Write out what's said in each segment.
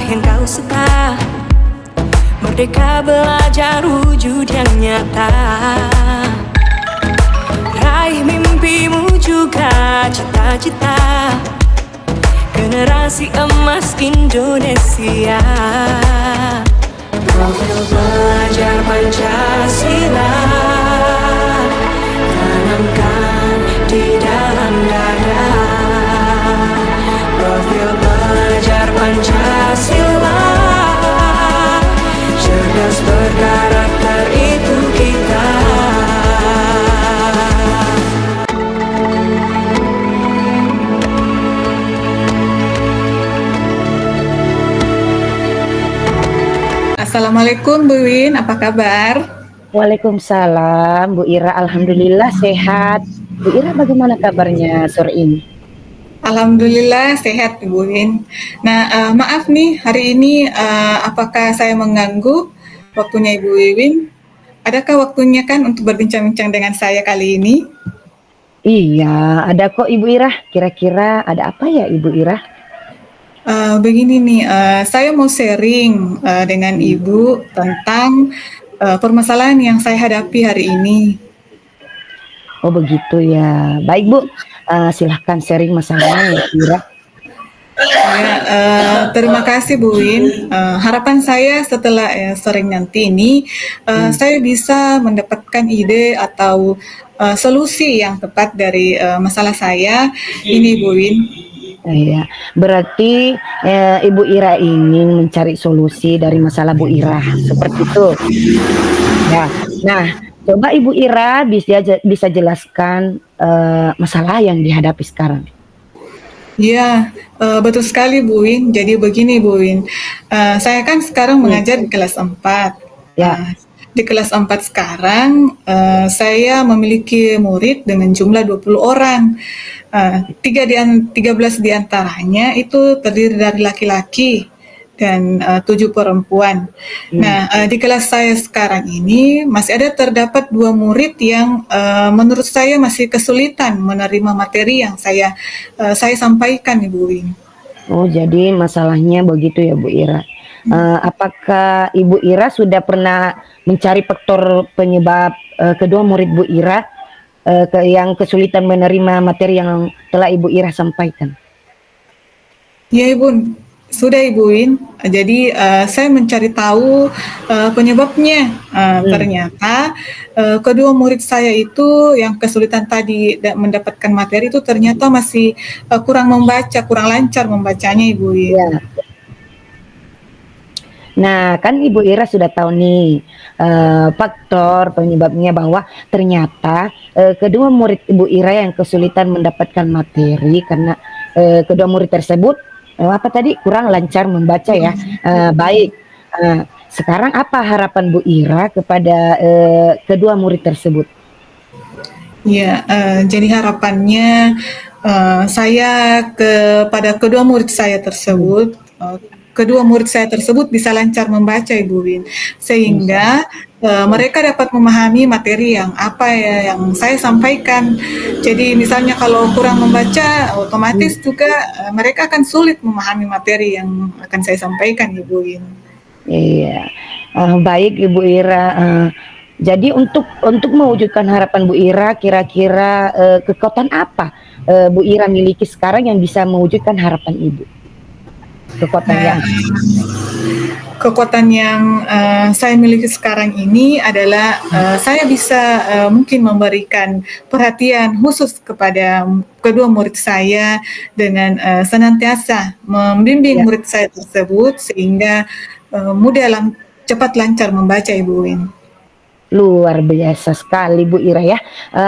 yang kau suka. Merdeka belajar wujud yang nyata. Raih mimpimu juga cita-cita. Generasi emas Indonesia. Profil belajar Pancasila tanamkan di dalam dada. Profil belajar Pancasila, cerdas berkarakter itu kita. Assalamualaikum Bu Win, apa kabar? Waalaikumsalam Bu Ira, alhamdulillah sehat. Bu Ira bagaimana kabarnya sore ini? Alhamdulillah sehat Bu Win. Nah, maaf nih hari ini apakah saya mengganggu waktunya Ibu Wiwin? Adakah waktunya kan untuk berbincang-bincang dengan saya kali ini? Iya, ada kok Ibu Ira. Kira-kira ada apa ya Ibu Ira? Begini nih, saya mau sharing dengan Ibu tentang permasalahan yang saya hadapi hari ini. Oh begitu ya. Baik Bu, silahkan sharing masalahnya Ibu Ira. Ya, terima kasih Bu Win. Harapan saya setelah sharing nanti ini, saya bisa mendapatkan ide atau solusi yang tepat dari masalah saya ini Bu Win. Iya, berarti Ibu Ira ingin mencari solusi dari masalah Bu Ira, seperti itu. Ya, nah coba Ibu Ira bisa jelaskan masalah yang dihadapi sekarang. Ya, betul sekali Bu Win. Jadi begini Bu Win, saya kan sekarang mengajar di kelas 4. Ya. Di kelas 4 sekarang, saya memiliki murid dengan jumlah 20 orang. 13 diantaranya itu terdiri dari laki-laki dan 7 perempuan. Nah, di kelas saya sekarang ini masih ada terdapat 2 murid yang menurut saya masih kesulitan menerima materi yang saya sampaikan, Ibu Win. Oh, jadi masalahnya begitu ya Bu Ira. Apakah Ibu Ira sudah pernah mencari faktor penyebab kedua murid Bu Ira yang kesulitan menerima materi yang telah Ibu Ira sampaikan? Ya Ibu, sudah Ibu Win. Jadi saya mencari tahu penyebabnya. Ternyata kedua murid saya itu yang kesulitan tadi mendapatkan materi itu ternyata masih kurang membaca, kurang lancar membacanya Ibu Win. Ya. Nah, kan Ibu Ira sudah tahu nih faktor penyebabnya bahwa ternyata kedua murid Ibu Ira yang kesulitan mendapatkan materi karena kedua murid tersebut apa tadi kurang lancar membaca ya. Baik. Sekarang apa harapan Bu Ira kepada kedua murid tersebut? Ya, jadi harapannya saya kepada kedua murid saya tersebut. Kedua murid saya tersebut bisa lancar membaca Ibu Win, sehingga mereka dapat memahami materi yang apa ya yang saya sampaikan. Jadi misalnya kalau kurang membaca, otomatis juga mereka akan sulit memahami materi yang akan saya sampaikan Ibu Win. Iya, baik Ibu Ira. Jadi untuk mewujudkan harapan Bu Ira, kira-kira kekuatan apa Bu Ira miliki sekarang yang bisa mewujudkan harapan Ibu? Kekuatan yang saya miliki sekarang ini adalah saya bisa mungkin memberikan perhatian khusus kepada kedua murid saya dengan senantiasa membimbing murid saya tersebut sehingga mudah cepat lancar membaca Ibu Win. Luar biasa sekali Bu Ira ya.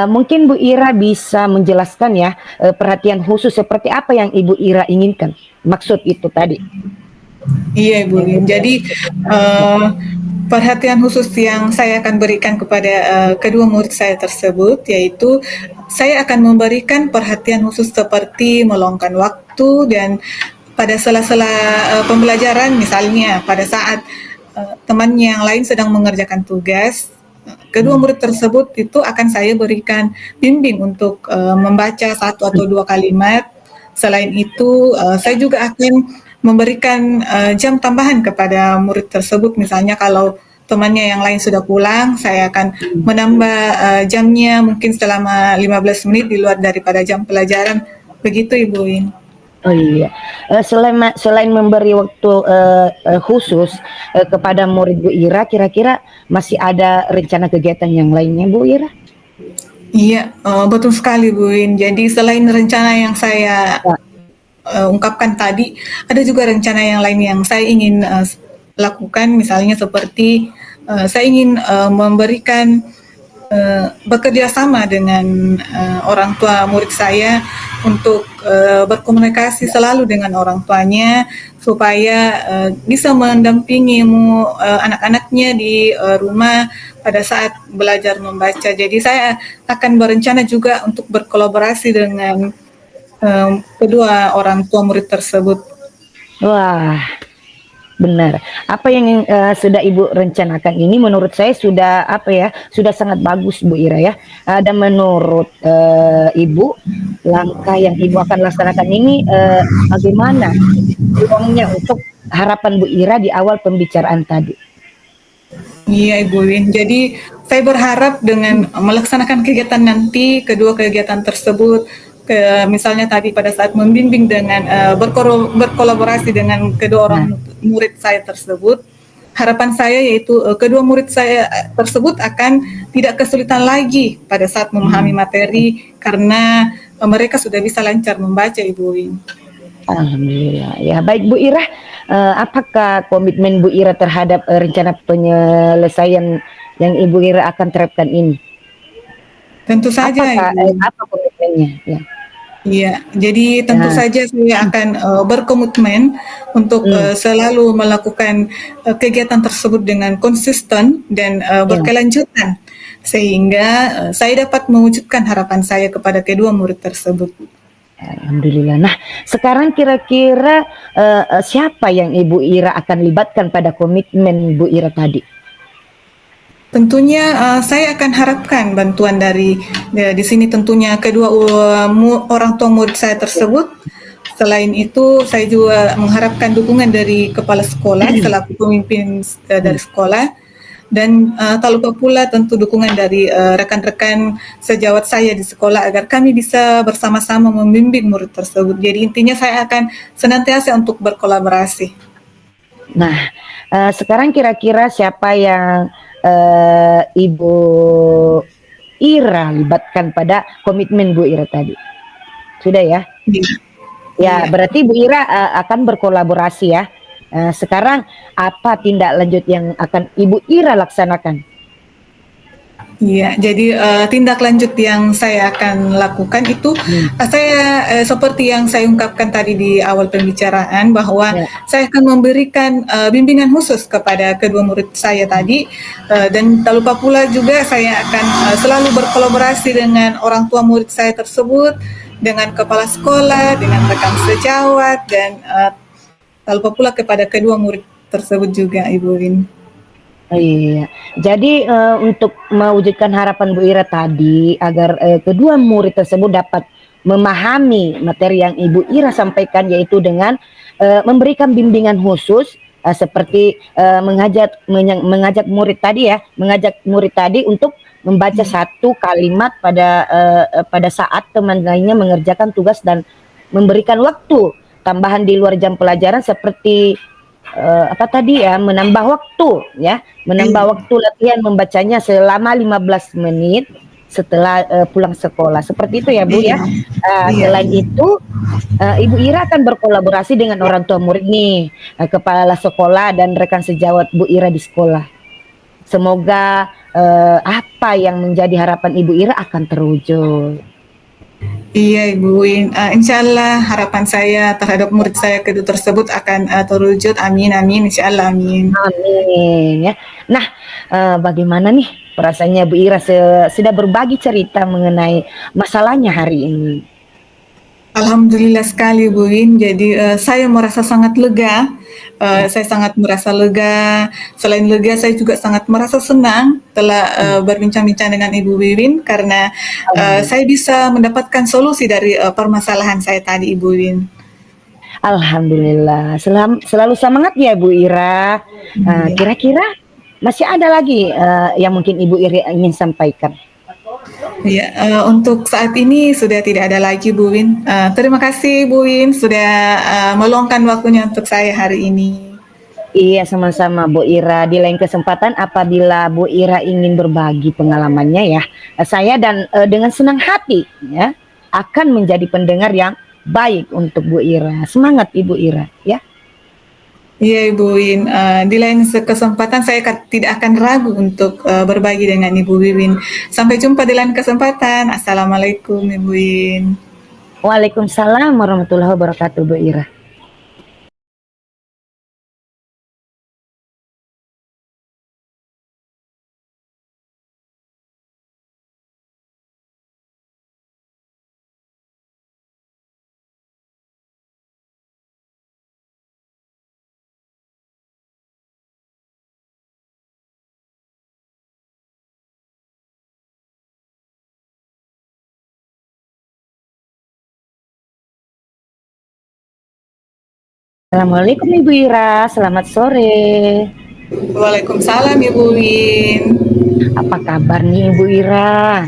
Mungkin Bu Ira bisa menjelaskan ya perhatian khusus seperti apa yang Ibu Ira inginkan. Maksud itu tadi. Iya Ibu Win. Jadi perhatian khusus yang saya akan berikan kepada kedua murid saya tersebut yaitu saya akan memberikan perhatian khusus seperti meluangkan waktu dan pada sela-sela pembelajaran misalnya pada saat teman yang lain sedang mengerjakan tugas, kedua murid tersebut itu akan saya berikan bimbing untuk membaca 1 atau 2 kalimat. Selain itu, saya juga akan memberikan jam tambahan kepada murid tersebut. Misalnya kalau temannya yang lain sudah pulang, saya akan menambah jamnya mungkin selama 15 menit di luar daripada jam pelajaran. Begitu Ibu Win. Oh iya, selain memberi waktu khusus kepada murid Bu Ira, kira-kira masih ada rencana kegiatan yang lainnya Bu Ira? Iya, betul sekali Bu Win. Jadi selain rencana yang saya ungkapkan tadi, ada juga rencana yang lain yang saya ingin lakukan, misalnya seperti saya ingin memberikan bekerja sama dengan orang tua murid saya untuk berkomunikasi selalu dengan orang tuanya supaya bisa mendampingi anak-anaknya di rumah pada saat belajar membaca. Jadi saya akan berencana juga untuk berkolaborasi dengan kedua orang tua murid tersebut. Wah, benar. Apa yang sudah Ibu rencanakan ini menurut saya sudah sudah sangat bagus Bu Ira ya. Dan menurut Ibu, langkah yang Ibu akan laksanakan ini bagaimana peluangnya untuk harapan Bu Ira di awal pembicaraan tadi? Iya Ibu Win, jadi saya berharap dengan melaksanakan kegiatan nanti, kedua kegiatan tersebut, misalnya tadi pada saat membimbing dengan berkolaborasi dengan kedua orang murid saya tersebut, harapan saya yaitu kedua murid saya tersebut akan tidak kesulitan lagi pada saat memahami materi karena mereka sudah bisa lancar membaca Ibu Win. Alhamdulillah ya. Baik Bu Ira, apakah komitmen Bu Ira terhadap rencana penyelesaian yang Ibu Ira akan terapkan ini? Tentu saja Ibu. Apa komitmennya ya? Iya, jadi tentu saja saya akan berkomitmen untuk selalu melakukan kegiatan tersebut dengan konsisten dan berkelanjutan sehingga saya dapat mewujudkan harapan saya kepada kedua murid tersebut. Alhamdulillah. Nah, sekarang kira-kira siapa yang Ibu Ira akan libatkan pada komitmen Ibu Ira tadi? Tentunya saya akan harapkan bantuan dari di sini tentunya kedua orang tua murid saya tersebut. Selain itu, saya juga mengharapkan dukungan dari kepala sekolah selaku pemimpin dari sekolah. Dan tak lupa pula tentu dukungan dari rekan-rekan sejawat saya di sekolah agar kami bisa bersama-sama membimbing murid tersebut. Jadi intinya saya akan senantiasa untuk berkolaborasi. Nah, sekarang kira-kira siapa yang Ibu Ira libatkan pada komitmen Bu Ira tadi? Sudah ya? Ya, berarti Bu Ira akan berkolaborasi ya. Sekarang apa tindak lanjut yang akan Ibu Ira laksanakan? Iya, jadi tindak lanjut yang saya akan lakukan itu saya seperti yang saya ungkapkan tadi di awal pembicaraan bahwa saya akan memberikan bimbingan khusus kepada kedua murid saya tadi dan tak lupa pula juga saya akan selalu berkolaborasi dengan orang tua murid saya tersebut, dengan kepala sekolah, dengan rekan sejawat dan tak lupa pula kepada kedua murid tersebut juga Ibu Win. Iya, jadi untuk mewujudkan harapan Bu Ira tadi agar kedua murid tersebut dapat memahami materi yang Ibu Ira sampaikan yaitu dengan memberikan bimbingan khusus seperti mengajak murid tadi untuk membaca satu kalimat pada saat teman lainnya mengerjakan tugas dan memberikan waktu tambahan di luar jam pelajaran seperti menambah waktu latihan membacanya selama 15 menit setelah pulang sekolah. Seperti itu ya Bu ya. Selain itu Ibu Ira akan berkolaborasi dengan orang tua murid nih, kepala sekolah dan rekan sejawat Bu Ira di sekolah. Semoga apa yang menjadi harapan Ibu Ira akan terwujud. Iya Ibu Win, insya Allah harapan saya terhadap murid saya kedua tersebut akan terwujud, amin amin, insya Allah amin. Amin ya. Nah, bagaimana nih perasaannya Bu Ira sudah berbagi cerita mengenai masalahnya hari ini? Alhamdulillah sekali Bu Win, jadi saya merasa sangat lega, saya sangat merasa lega, selain lega saya juga sangat merasa senang telah berbincang-bincang dengan Ibu Wiwin karena saya bisa mendapatkan solusi dari permasalahan saya tadi Ibu Win. Alhamdulillah, selalu semangat ya Bu Ira. Iya. Kira-kira masih ada lagi yang mungkin Ibu Ira ingin sampaikan? Iya, untuk saat ini sudah tidak ada lagi Bu Win. Terima kasih Bu Win sudah meluangkan waktunya untuk saya hari ini. Iya, sama-sama Bu Ira. Di lain kesempatan apabila Bu Ira ingin berbagi pengalamannya ya, saya dan dengan senang hati ya akan menjadi pendengar yang baik untuk Bu Ira. Semangat Ibu Ira ya. Iya Ibu Win, di lain kesempatan saya tidak akan ragu untuk berbagi dengan Ibu Wiwin. Sampai jumpa di lain kesempatan. Assalamualaikum Ibu Win. Waalaikumsalam warahmatullahi wabarakatuh Bu Ira. Assalamualaikum Ibu Ira, selamat sore. Waalaikumsalam Ibu Win. Apa kabar nih Ibu Ira?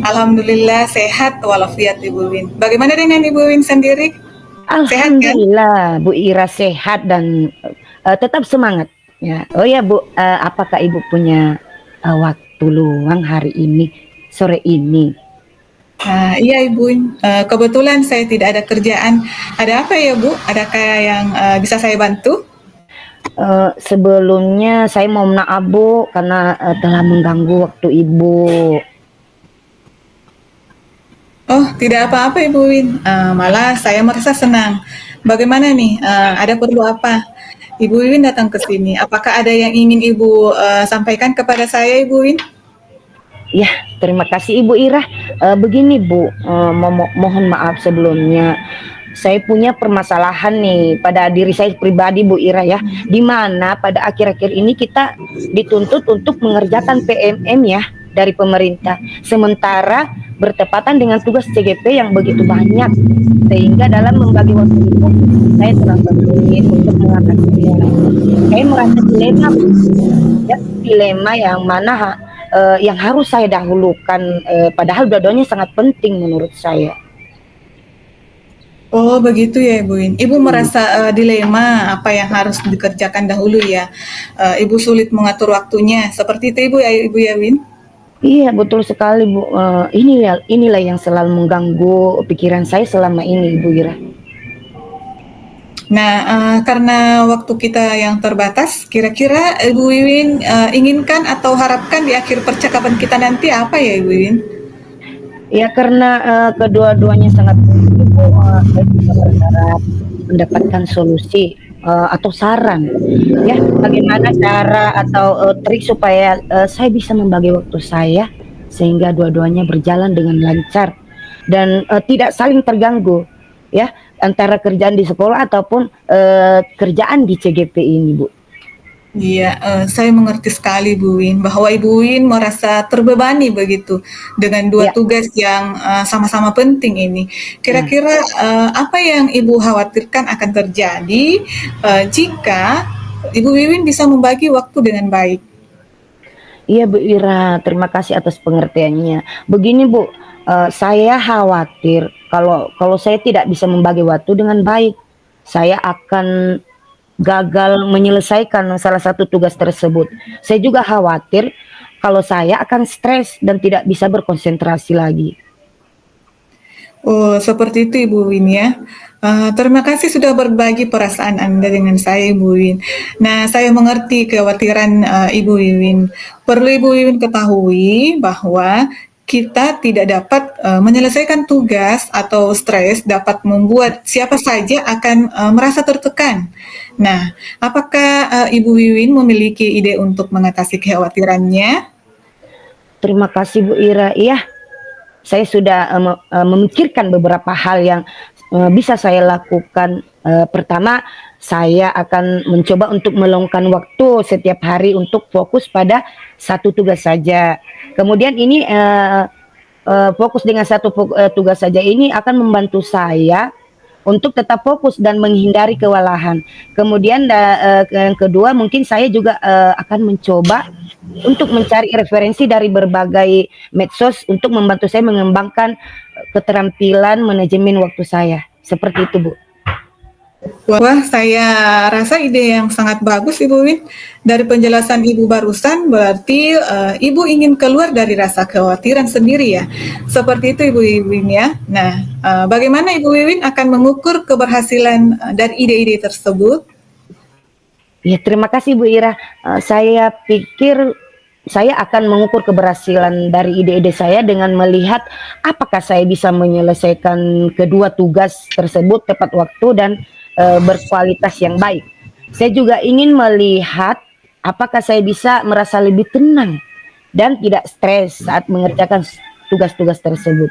Alhamdulillah sehat walafiat Ibu Win. Bagaimana dengan Ibu Win sendiri? Sehat kan? Alhamdulillah Bu Ira sehat dan tetap semangat ya. Oh ya Bu, apakah Ibu punya waktu luang hari ini, sore ini? Iya Ibu, kebetulan saya tidak ada kerjaan. Ada apa ya Bu? Adakah yang bisa saya bantu? Sebelumnya saya mau maaf Bu karena telah mengganggu waktu Ibu. Oh, tidak apa-apa Ibu Win. Malah saya merasa senang. Bagaimana nih? Ada perlu apa? Ibu Win datang ke sini. Apakah ada yang ingin Ibu sampaikan kepada saya, Ibu Win? Ya, terima kasih Ibu Ira. Begini Bu, mohon maaf sebelumnya. Saya punya permasalahan nih pada diri saya pribadi Bu Ira ya, di mana pada akhir-akhir ini kita dituntut untuk mengerjakan PMM ya dari pemerintah, sementara bertepatan dengan tugas CGP yang begitu banyak, sehingga dalam membagi waktu itu saya terlalu sulit untuk mengatasinya. Saya merasa dilema, ya, dilema yang mana yang harus saya dahulukan, padahal dua-duanya sangat penting menurut saya. Oh, begitu ya, Ibu Win. Ibu merasa dilema apa yang harus dikerjakan dahulu ya. Ibu sulit mengatur waktunya. Seperti itu, Ibu ya, Win? Iya betul sekali Bu. Inilah yang selalu mengganggu pikiran saya selama ini Ibu Ira. Nah, karena waktu kita yang terbatas, kira-kira Ibu Wiwin inginkan atau harapkan di akhir percakapan kita nanti apa ya, Ibu Wiwin? Ya karena kedua-duanya sangat penting Bu, saya juga berharap mendapatkan solusi atau saran ya bagaimana cara atau trik supaya saya bisa membagi waktu saya sehingga dua-duanya berjalan dengan lancar dan tidak saling terganggu ya antara kerjaan di sekolah ataupun kerjaan di CGP ini Bu. Iya, saya mengerti sekali Bu Win, bahwa Ibu Win merasa terbebani begitu dengan dua Ya, tugas yang sama-sama penting ini. nah, Kira-kira apa yang Ibu khawatirkan akan terjadi jika Ibu Wiwin bisa membagi waktu dengan baik? iya Bu Ira, terima kasih atas pengertiannya. Begini Bu, saya khawatir kalau kalau saya tidak bisa membagi waktu dengan baik, saya akan gagal menyelesaikan salah satu tugas tersebut. Saya juga khawatir kalau saya akan stres dan tidak bisa berkonsentrasi lagi. Oh, seperti itu Ibu Win ya. Terima kasih sudah berbagi perasaan Anda dengan saya Ibu Win. Nah, saya mengerti kekhawatiran Ibu Wiwin. Perlu Ibu Wiwin ketahui bahwa kita tidak dapat menyelesaikan tugas atau stres dapat membuat siapa saja akan merasa tertekan. Nah, apakah Ibu Wiwin memiliki ide untuk mengatasi kekhawatirannya? Terima kasih Bu Ira. Iya, saya sudah memikirkan beberapa hal yang bisa saya lakukan. Pertama, saya akan mencoba untuk meluangkan waktu setiap hari untuk fokus pada satu tugas saja. Kemudian ini fokus dengan satu tugas saja ini akan membantu saya untuk tetap fokus dan menghindari kewalahan. Kemudian yang kedua mungkin saya juga akan mencoba untuk mencari referensi dari berbagai medsos untuk membantu saya mengembangkan keterampilan manajemen waktu saya. Seperti itu, Bu. Wah, saya rasa ide yang sangat bagus, Ibu Win. Dari penjelasan Ibu barusan, berarti Ibu ingin keluar dari rasa kekhawatiran sendiri ya. Seperti itu, Ibu Win ya. Nah, bagaimana Ibu Win akan mengukur keberhasilan dari ide-ide tersebut? Ya, terima kasih Bu Ira. Saya pikir saya akan mengukur keberhasilan dari ide-ide saya dengan melihat apakah saya bisa menyelesaikan kedua tugas tersebut tepat waktu dan berkualitas yang baik. Saya juga ingin melihat apakah saya bisa merasa lebih tenang dan tidak stres saat mengerjakan tugas-tugas tersebut.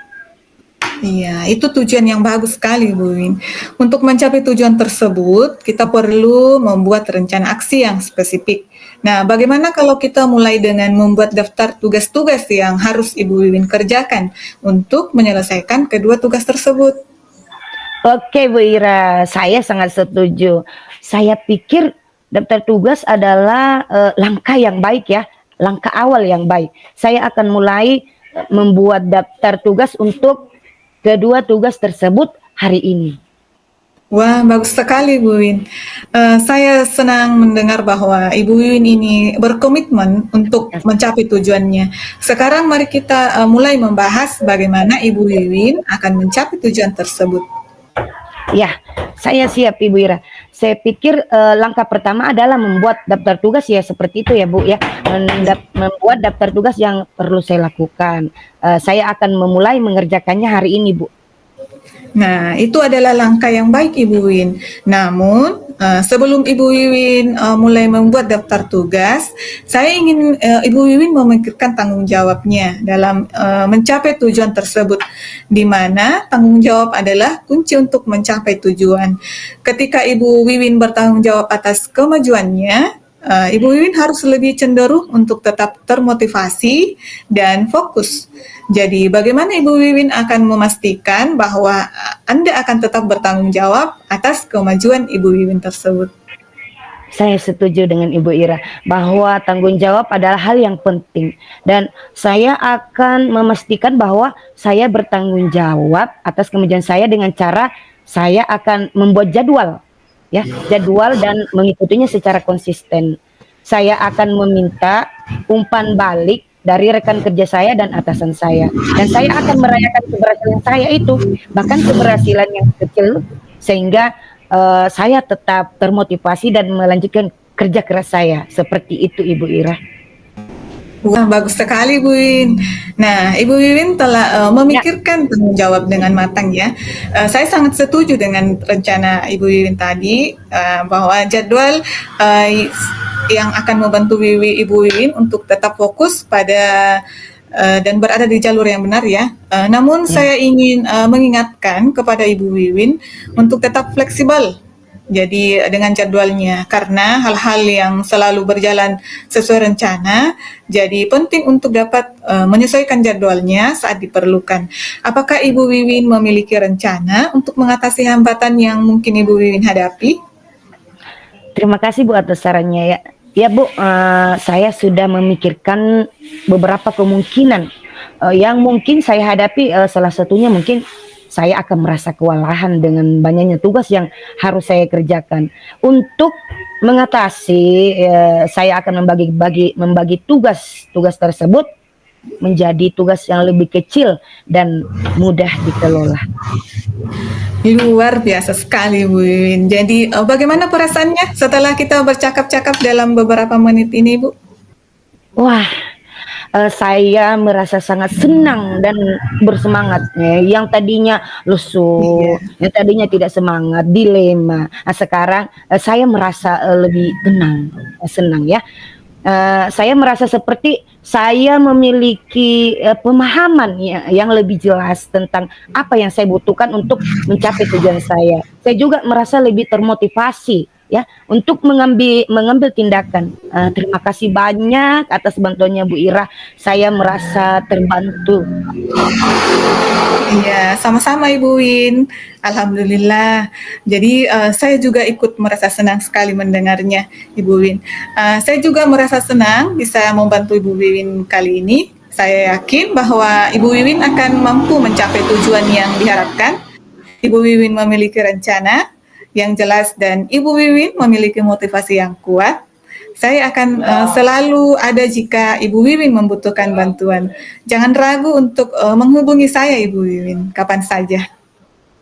Iya, itu tujuan yang bagus sekali, Bu Win. Untuk mencapai tujuan tersebut, kita perlu membuat rencana aksi yang spesifik. Nah, bagaimana kalau kita mulai dengan membuat daftar tugas-tugas yang harus Ibu Wiwin kerjakan untuk menyelesaikan kedua tugas tersebut? Oke Bu Ira, saya sangat setuju. Saya pikir daftar tugas adalah langkah yang baik ya, langkah awal yang baik. Saya akan mulai membuat daftar tugas untuk kedua tugas tersebut hari ini. Wah, bagus sekali Bu Win. Saya senang mendengar bahwa Ibu Wiwin ini berkomitmen untuk mencapai tujuannya. Sekarang mari kita mulai membahas bagaimana Ibu Wiwin akan mencapai tujuan tersebut. Ya, saya siap Ibu Ira. Saya pikir langkah pertama adalah membuat daftar tugas ya seperti itu ya Bu ya. Membuat daftar tugas yang perlu saya lakukan. Saya akan memulai mengerjakannya hari ini Bu. Nah, itu adalah langkah yang baik Ibu Win. Namun, sebelum Ibu Wiwin mulai membuat daftar tugas, saya ingin Ibu Wiwin memikirkan tanggung jawabnya dalam mencapai tujuan tersebut, di mana tanggung jawab adalah kunci untuk mencapai tujuan. Ketika Ibu Wiwin bertanggung jawab atas kemajuannya, Ibu Wiwin harus lebih cenderung untuk tetap termotivasi dan fokus. Jadi, bagaimana Ibu Wiwin akan memastikan bahwa Anda akan tetap bertanggung jawab atas kemajuan Ibu Wiwin tersebut? Saya setuju dengan Ibu Ira bahwa tanggung jawab adalah hal yang penting dan saya akan memastikan bahwa saya bertanggung jawab atas kemajuan saya dengan cara saya akan membuat jadwal ya, jadwal dan mengikutinya secara konsisten. Saya akan meminta umpan balik dari rekan kerja saya dan atasan saya. Dan saya akan merayakan keberhasilan saya itu, bahkan keberhasilan yang kecil, sehingga saya tetap termotivasi dan melanjutkan kerja keras saya. Seperti itu Ibu Ira. Wah, bagus sekali Bu Win. Nah, Ibu Wiwin telah memikirkan tanggung jawab dengan matang ya. Saya sangat setuju dengan rencana Ibu Wiwin tadi, bahwa jadwal yang akan membantu Ibu Wiwin untuk tetap fokus pada dan berada di jalur yang benar ya. Namun saya ingin mengingatkan kepada Ibu Wiwin untuk tetap fleksibel. Jadi dengan jadwalnya, karena hal-hal yang selalu berjalan sesuai rencana, jadi penting untuk dapat menyesuaikan jadwalnya saat diperlukan. Apakah Ibu Wiwin memiliki rencana untuk mengatasi hambatan yang mungkin Ibu Wiwin hadapi? Terima kasih Bu atas sarannya ya. Ya Bu, saya sudah memikirkan beberapa kemungkinan yang mungkin saya hadapi. Salah satunya mungkin saya akan merasa kewalahan dengan banyaknya tugas yang harus saya kerjakan. Untuk mengatasi, saya akan membagi tugas tersebut menjadi tugas yang lebih kecil dan mudah dikelola. Luar biasa sekali Bu Wiwin. Jadi bagaimana perasaannya setelah kita bercakap-cakap dalam beberapa menit ini Bu? Wah, saya merasa sangat senang dan bersemangat. Yang tadinya lesu, yang tadinya tidak semangat, dilema. Sekarang saya merasa lebih tenang, senang ya. Saya merasa seperti saya memiliki pemahaman yang lebih jelas tentang apa yang saya butuhkan untuk mencapai tujuan saya. Saya juga merasa lebih termotivasi ya untuk mengambil tindakan. Terima kasih banyak atas bantuannya Bu Ira. Saya merasa terbantu. Iya, sama-sama Ibu Win. Alhamdulillah. Jadi saya juga ikut merasa senang sekali mendengarnya, Ibu Win. Saya juga merasa senang bisa membantu Ibu Win kali ini. Saya yakin bahwa Ibu Wiwin akan mampu mencapai tujuan yang diharapkan. Ibu Wiwin memiliki rencana yang jelas dan Ibu Wiwin memiliki motivasi yang kuat. Saya akan selalu ada jika Ibu Wiwin membutuhkan bantuan. Jangan ragu untuk menghubungi saya, Ibu Wiwin, kapan saja.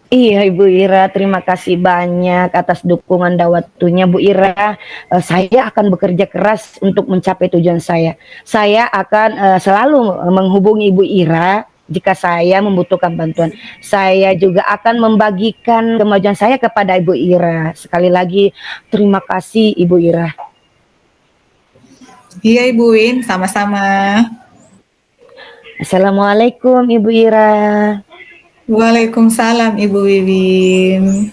Iya Ibu Ira, terima kasih banyak atas dukungan dan waktunya Bu Ira. Saya akan bekerja keras untuk mencapai tujuan saya. Saya akan selalu menghubungi Ibu Ira jika saya membutuhkan bantuan. Saya juga akan membagikan kemajuan saya kepada Ibu Ira. Sekali lagi terima kasih Ibu Ira. Iya Ibu Win, sama-sama. Assalamualaikum Ibu Ira. Waalaikumsalam Ibu Wiwin.